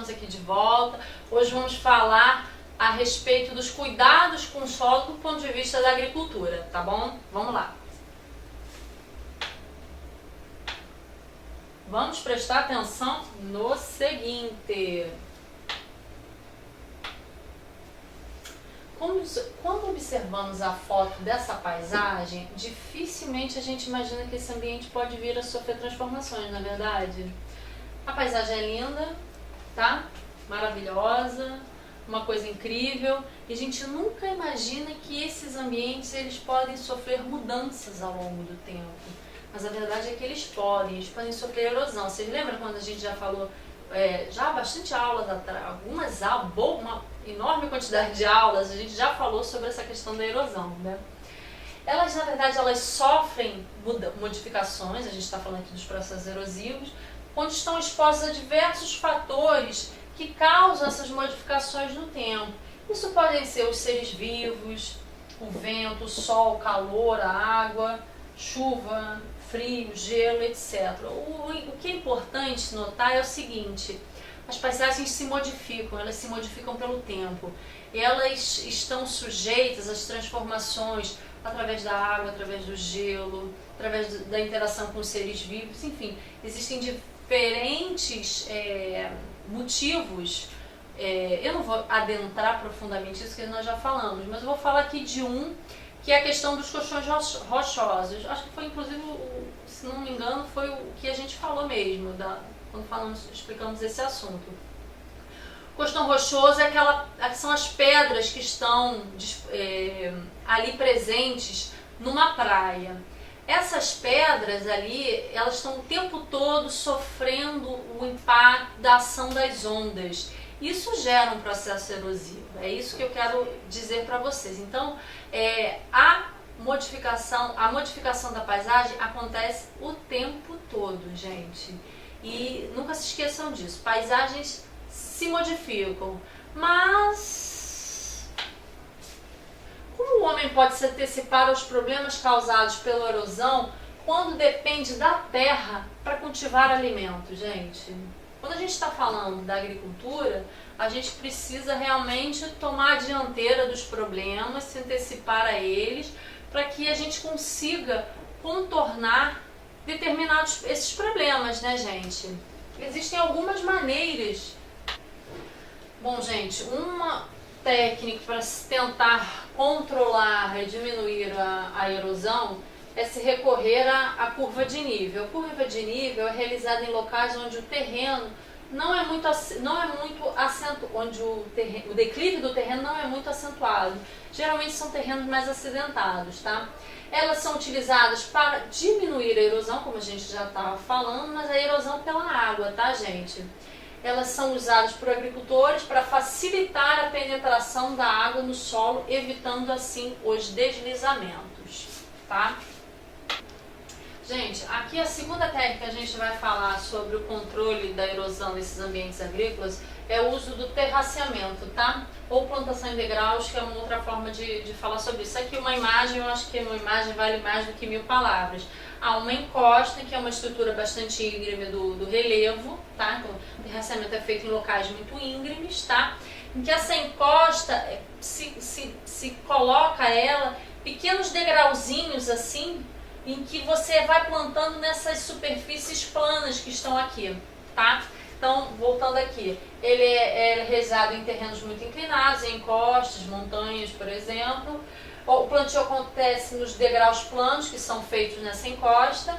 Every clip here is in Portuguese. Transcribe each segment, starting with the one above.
estamos aqui de volta. Hoje vamos falar a respeito dos cuidados com o solo do ponto de vista da agricultura, tá bom? Vamos lá. Vamos prestar atenção no seguinte. Quando observamos a foto dessa paisagem, dificilmente a gente imagina que esse ambiente pode vir a sofrer transformações, não é verdade? A paisagem é linda, tá? Maravilhosa, uma coisa incrível, e a gente nunca imagina que esses ambientes eles podem sofrer mudanças ao longo do tempo. Mas a verdade é que eles podem sofrer erosão. Vocês lembram quando a gente já falou, já há bastante aulas atrás, uma enorme quantidade de aulas, a gente já falou sobre essa questão da erosão, né? Elas, na verdade, elas sofrem modificações, a gente está falando aqui dos processos erosivos, onde estão expostos a diversos fatores que causam essas modificações no tempo. Isso podem ser os seres vivos, o vento, o sol, o calor, a água, chuva, frio, gelo, etc. O que é importante notar é o seguinte: as paisagens se modificam, elas se modificam pelo tempo. Elas estão sujeitas às transformações através da água, através do gelo, através da interação com os seres vivos, enfim, existem diferentes motivos. Eu não vou adentrar profundamente isso que nós já falamos, mas eu vou falar aqui de um, que é a questão dos colchões rochosos. Acho que foi inclusive, se não me engano, foi o que a gente falou mesmo, quando explicamos esse assunto. O colchão rochoso são as pedras que estão ali presentes numa praia. Essas pedras ali, elas estão o tempo todo sofrendo o impacto da ação das ondas. Isso gera um processo erosivo, é isso que eu quero dizer para vocês. Então, a modificação da paisagem acontece o tempo todo, gente. E nunca se esqueçam disso, paisagens se modificam, mas como o homem pode se antecipar aos problemas causados pela erosão quando depende da terra para cultivar alimentos, gente? Quando a gente está falando da agricultura, a gente precisa realmente tomar a dianteira dos problemas, se antecipar a eles, para que a gente consiga contornar esses problemas, né, gente? Existem algumas maneiras. Bom, gente, uma técnica para tentar controlar e diminuir a erosão é se recorrer à curva de nível. A curva de nível é realizada em locais onde o terreno não é muito acentuado, onde o declive do terreno não é muito acentuado. Geralmente são terrenos mais acidentados, tá? Elas são utilizadas para diminuir a erosão, como a gente já estava falando, mas a erosão pela água, tá, gente? Elas são usadas por agricultores para facilitar a penetração da água no solo, evitando assim os deslizamentos, tá? Gente, aqui a segunda técnica que a gente vai falar sobre o controle da erosão nesses ambientes agrícolas é o uso do terraceamento, tá? Ou plantação em degraus, que é uma outra forma de falar sobre isso. Aqui uma imagem, eu acho que uma imagem vale mais do que 1000 palavras. Há uma encosta, que é uma estrutura bastante íngreme do relevo, tá? Então, o terraceamento é feito em locais muito íngremes, tá? Em que essa encosta se coloca pequenos degrauzinhos assim, em que você vai plantando nessas superfícies planas que estão aqui, tá? Então, voltando aqui, ele é realizado em terrenos muito inclinados, em encostas, montanhas, por exemplo. O plantio acontece nos degraus planos que são feitos nessa encosta.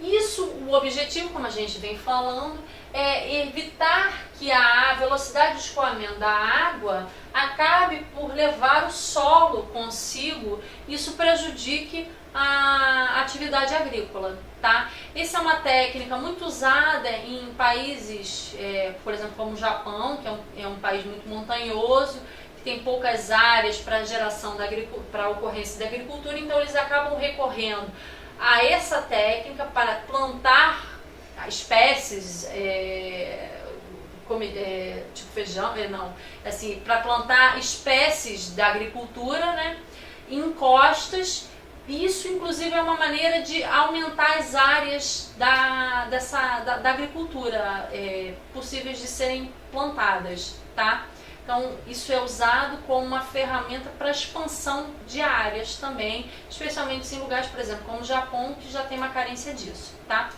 O objetivo, como a gente vem falando, é evitar que a velocidade de escoamento da água acabe por levar o solo consigo, isso prejudique a atividade agrícola, tá? Essa é uma técnica muito usada em países, por exemplo, como o Japão, que é um país muito montanhoso, que tem poucas áreas para para ocorrência da agricultura, então eles acabam recorrendo a essa técnica para plantar espécies tipo feijão, para plantar espécies da agricultura, né, em encostas. Isso, inclusive, é uma maneira de aumentar as áreas da da agricultura possíveis de serem plantadas, tá? Então, isso é usado como uma ferramenta para expansão de áreas também, especialmente em lugares, por exemplo, como o Japão, que já tem uma carência disso, tá?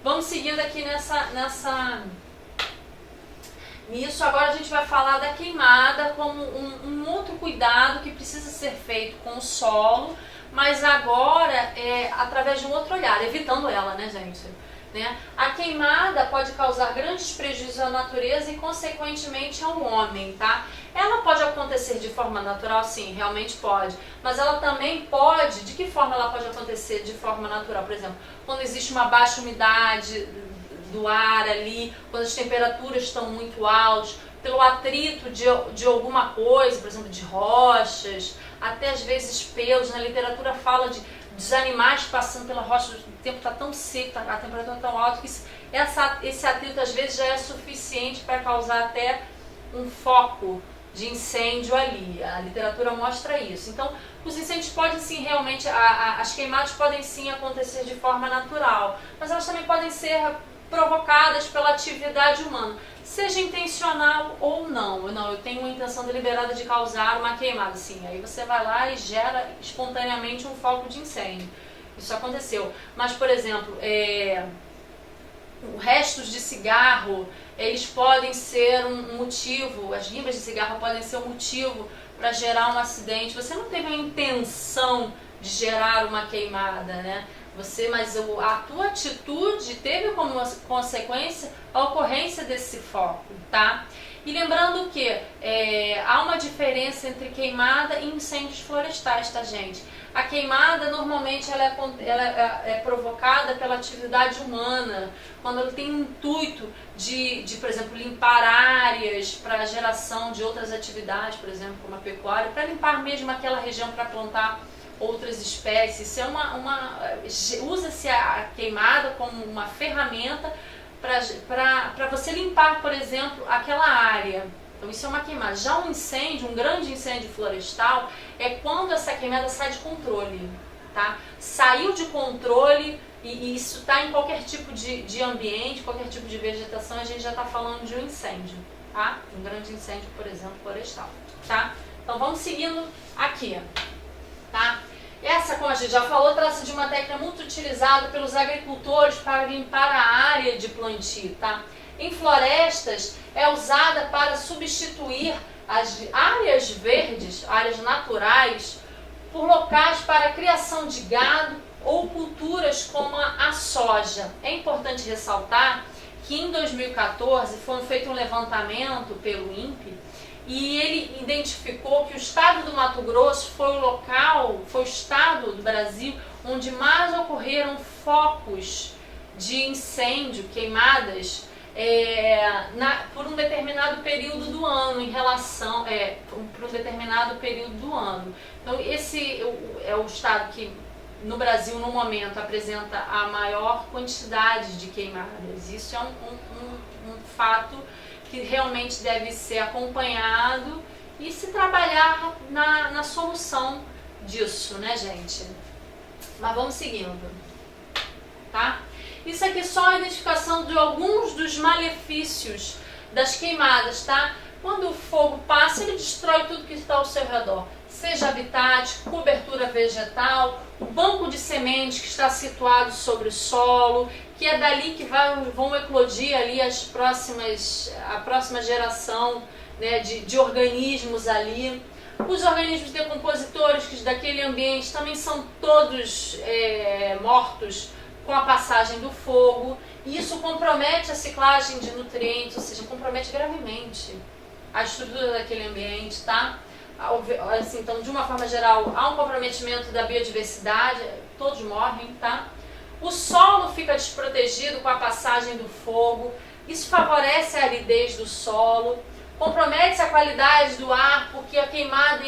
Vamos seguindo aqui nisso. Agora a gente vai falar da queimada como um outro cuidado que precisa ser feito com o solo, mas agora através de um outro olhar, evitando ela, né, gente? Né? A queimada pode causar grandes prejuízos à natureza e, consequentemente, ao homem, tá? Ela pode acontecer de forma natural, sim, realmente pode. Mas ela também pode, de que forma ela pode acontecer de forma natural? Por exemplo, quando existe uma baixa umidade do ar ali, quando as temperaturas estão muito altas, pelo atrito de alguma coisa, por exemplo, de rochas, até às vezes pelos. Na literatura fala dos animais passando pela rocha, o tempo está tão seco, a temperatura tão alta, que esse atrito às vezes já é suficiente para causar até um foco de incêndio ali. A literatura mostra isso. Então, os incêndios podem sim realmente, as queimadas podem sim acontecer de forma natural, mas elas também podem ser provocadas pela atividade humana, seja intencional ou não. Eu tenho uma intenção deliberada de causar uma queimada, sim. Aí você vai lá e gera espontaneamente um foco de incêndio. Isso aconteceu. Mas, por exemplo, restos de cigarro, eles podem ser um motivo, as limbas de cigarro podem ser um motivo para gerar um acidente. Você não teve a intenção de gerar uma queimada, né? Mas a tua atitude teve como consequência a ocorrência desse foco, tá? E lembrando que há uma diferença entre queimada e incêndios florestais, tá, gente? A queimada, normalmente, ela é provocada pela atividade humana, quando ela tem o intuito de, por exemplo, limpar áreas para a geração de outras atividades, por exemplo, como a pecuária, para limpar mesmo aquela região para plantar outras espécies. Usa-se a queimada como uma ferramenta para você limpar, por exemplo, aquela área. Então isso é uma queimada. Já um incêndio, um grande incêndio florestal, é quando essa queimada sai de controle, tá? Saiu de controle e isso está em qualquer tipo de ambiente, qualquer tipo de vegetação, a gente já está falando de um incêndio, tá? Um grande incêndio, por exemplo, florestal, tá? Então vamos seguindo aqui, tá? Essa, como a gente já falou, trata-se de uma técnica muito utilizada pelos agricultores para limpar a área de plantio, tá? Em florestas, é usada para substituir as áreas verdes, áreas naturais, por locais para a criação de gado ou culturas como a soja. É importante ressaltar que em 2014 foi feito um levantamento pelo INPE e ele identificou que o estado do Mato Grosso foi o estado do Brasil onde mais ocorreram focos de incêndio, queimadas, por um determinado período do ano, por um determinado período do ano. Então esse é o estado que no Brasil no momento apresenta a maior quantidade de queimadas. Isso é um fato que realmente deve ser acompanhado e se trabalhar na solução disso, né, gente? Mas vamos seguindo, tá? Isso aqui é só a identificação de alguns dos malefícios das queimadas, tá? Quando o fogo passa, ele destrói tudo que está ao seu redor. Seja habitat, cobertura vegetal, o banco de sementes que está situado sobre o solo, que é dali que vão eclodir ali a próxima geração, né, de organismos ali. Os organismos decompositores que daquele ambiente também são todos mortos com a passagem do fogo. E isso compromete a ciclagem de nutrientes, ou seja, compromete gravemente a estrutura daquele ambiente, tá? Assim, então, de uma forma geral, há um comprometimento da biodiversidade, todos morrem, tá? O solo fica desprotegido com a passagem do fogo, isso favorece a aridez do solo, compromete a qualidade do ar, porque a queimada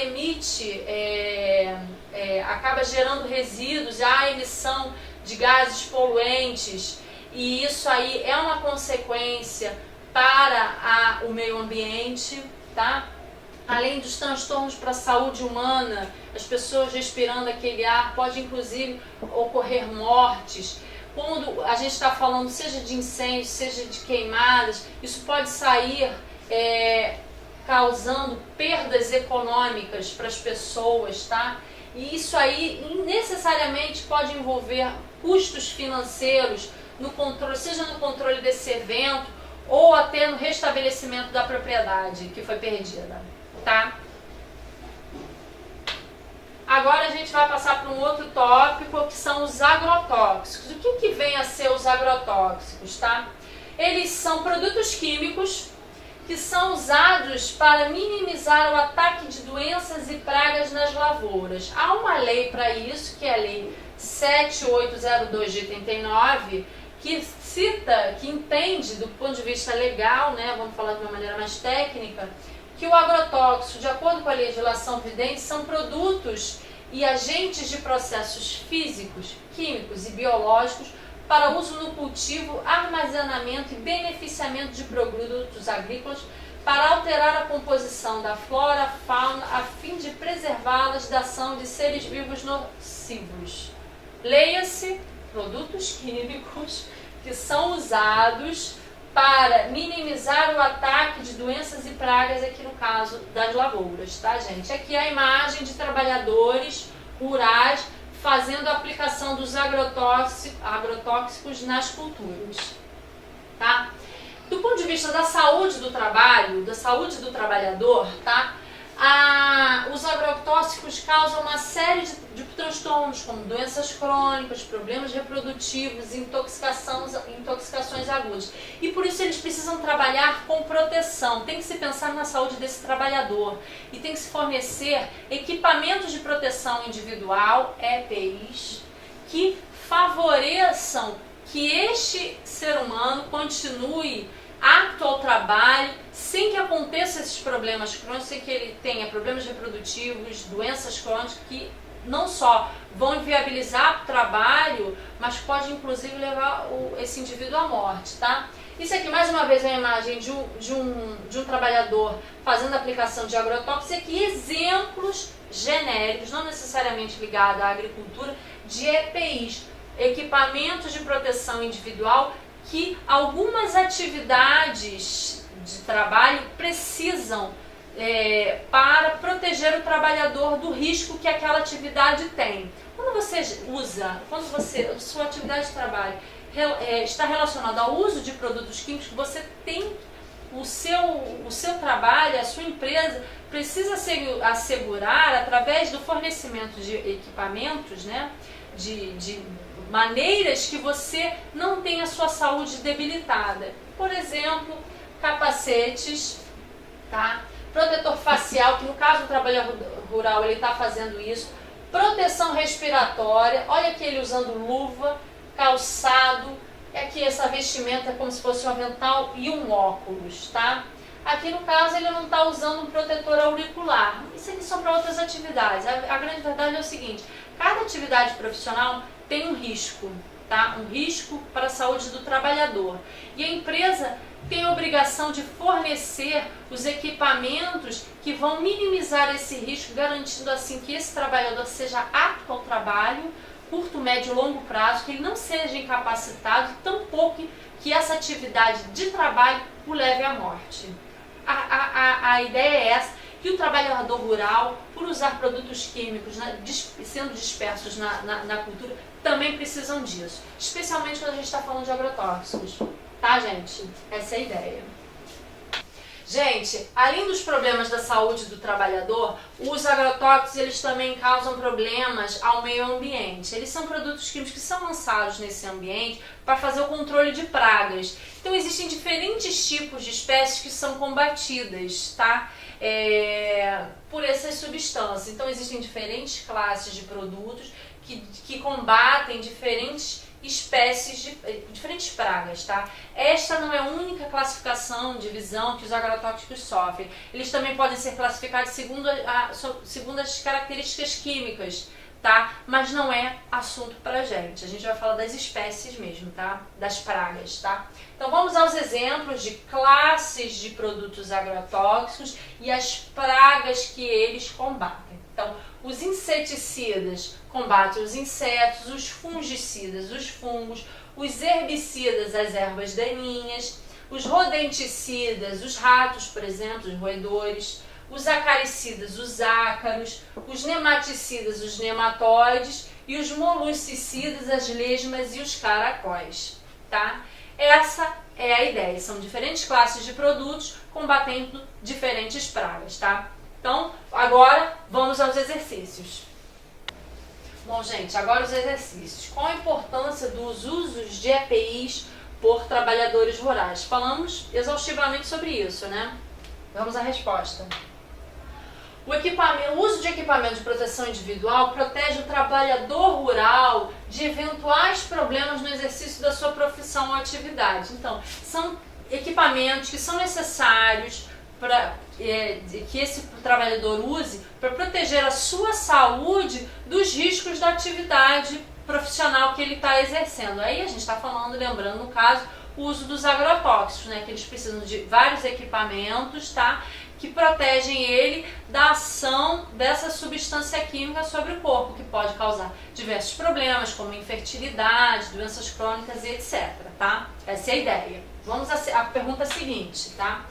acaba gerando resíduos, há emissão de gases poluentes, e isso aí é uma consequência para o meio ambiente, tá? Além dos transtornos para a saúde humana, as pessoas respirando aquele ar, pode inclusive ocorrer mortes. quando a gente está falando seja de incêndio, seja de queimadas, isso pode sair causando perdas econômicas para as pessoas, tá? E isso aí necessariamente pode envolver custos financeiros no controle, seja no controle desse evento ou até no restabelecimento da propriedade que foi perdida, tá? Agora a gente vai passar para um outro tópico, que são os agrotóxicos. O que vem a ser os agrotóxicos, tá? Eles são produtos químicos que são usados para minimizar o ataque de doenças e pragas nas lavouras. Há uma lei para isso, que é a Lei 7802 de 89, que cita, que entende do ponto de vista legal, né, vamos falar de uma maneira mais técnica, que o agrotóxico, de acordo com a legislação vigente, são produtos e agentes de processos físicos, químicos e biológicos para uso no cultivo, armazenamento e beneficiamento de produtos agrícolas para alterar a composição da flora, fauna, a fim de preservá-las da ação de seres vivos nocivos. Leia-se, produtos químicos que são usados para minimizar o ataque de doenças e pragas, aqui no caso das lavouras, tá, gente? Aqui a imagem de trabalhadores rurais fazendo a aplicação dos agrotóxicos nas culturas, tá? Do ponto de vista da saúde do trabalho, da saúde do trabalhador, tá? Os agrotóxicos causam uma série de transtornos, como doenças crônicas, problemas reprodutivos, intoxicações agudas. E por isso eles precisam trabalhar com proteção. Tem que se pensar na saúde desse trabalhador e tem que se fornecer equipamentos de proteção individual, EPIs, que favoreçam que este ser humano continue apto ao trabalho, sem que aconteçam esses problemas crônicos, sem que ele tenha problemas reprodutivos, doenças crônicas que não só vão inviabilizar o trabalho, mas pode inclusive levar esse indivíduo à morte, tá? Isso aqui, mais uma vez, é a imagem de um trabalhador fazendo a aplicação de agrotóxicos. E aqui exemplos genéricos, não necessariamente ligados à agricultura, de EPIs, equipamentos de proteção individual, que algumas atividades de trabalho precisam para proteger o trabalhador do risco que aquela atividade tem. Quando sua atividade de trabalho está relacionada ao uso de produtos químicos, você tem o seu trabalho, a sua empresa precisa assegurar, através do fornecimento de equipamentos, né, de maneiras que você não tenha a sua saúde debilitada. Por exemplo, capacetes, tá? Protetor facial, que no caso do trabalhador rural ele está fazendo isso. Proteção respiratória, olha aqui ele usando luva, calçado. Aqui essa vestimenta é como se fosse um avental e um óculos, tá? Aqui no caso ele não está usando um protetor auricular. Isso aqui são para outras atividades. A grande verdade é o seguinte: cada atividade profissional tem um risco, tá? Um risco para a saúde do trabalhador. E a empresa tem a obrigação de fornecer os equipamentos que vão minimizar esse risco, garantindo assim que esse trabalhador seja apto ao trabalho, curto, médio e longo prazo, que ele não seja incapacitado, tampouco que essa atividade de trabalho o leve à morte. A ideia é essa, que o trabalhador rural, por usar produtos químicos, sendo dispersos na cultura, também precisam disso. Especialmente quando a gente está falando de agrotóxicos. Tá, gente? Essa é a ideia. Gente, além dos problemas da saúde do trabalhador, os agrotóxicos eles também causam problemas ao meio ambiente. Eles são produtos químicos que são lançados nesse ambiente para fazer o controle de pragas. Então existem diferentes tipos de espécies que são combatidas, tá? Por essas substâncias. Então existem diferentes classes de produtos que combatem diferentes espécies diferentes pragas, tá? Esta não é a única classificação, divisão que os agrotóxicos sofrem. Eles também podem ser classificados segundo as características químicas, tá? Mas não é assunto pra gente. A gente vai falar das espécies mesmo, tá? Das pragas, tá? Então vamos aos exemplos de classes de produtos agrotóxicos e as pragas que eles combatem. Então, os inseticidas combatem os insetos, os fungicidas, os fungos, os herbicidas, as ervas daninhas, os rodenticidas, os ratos, por exemplo, os roedores, os acaricidas, os ácaros, os nematicidas, os nematóides e os moluscicidas, as lesmas e os caracóis, tá? Essa é a ideia, são diferentes classes de produtos combatendo diferentes pragas, tá? Então, agora vamos aos exercícios. Bom, gente, agora os exercícios. Qual a importância dos usos de EPIs por trabalhadores rurais? Falamos exaustivamente sobre isso, né? Vamos à resposta. O uso de equipamento de proteção individual protege o trabalhador rural de eventuais problemas no exercício da sua profissão ou atividade. Então, são equipamentos que são necessários para que esse trabalhador use para proteger a sua saúde dos riscos da atividade profissional que ele está exercendo. Aí a gente está falando, lembrando no caso, o uso dos agrotóxicos, né? Que eles precisam de vários equipamentos, tá? Que protegem ele da ação dessa substância química sobre o corpo, que pode causar diversos problemas, como infertilidade, doenças crônicas e etc, tá? Essa é a ideia. Vamos à pergunta seguinte, tá?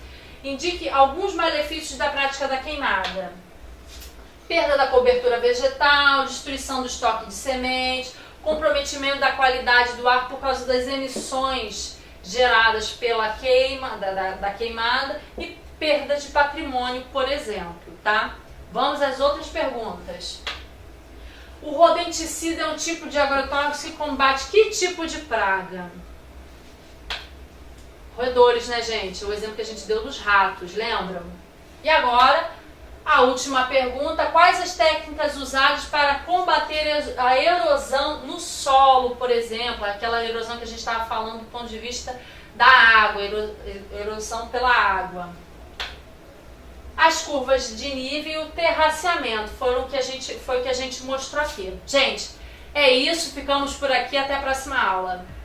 Indique alguns malefícios da prática da queimada. Perda da cobertura vegetal, destruição do estoque de sementes, comprometimento da qualidade do ar por causa das emissões geradas pela da queimada e perda de patrimônio, por exemplo, tá? Vamos às outras perguntas. O rodenticida é um tipo de agrotóxico que combate que tipo de praga? Roedores, né, gente? O exemplo que a gente deu dos ratos, lembram? E agora, a última pergunta. Quais as técnicas usadas para combater a erosão no solo, por exemplo? Aquela erosão que a gente estava falando do ponto de vista da água, erosão pela água. As curvas de nível e o terraceamento foi o que a gente mostrou aqui. Gente, é isso. Ficamos por aqui. Até a próxima aula.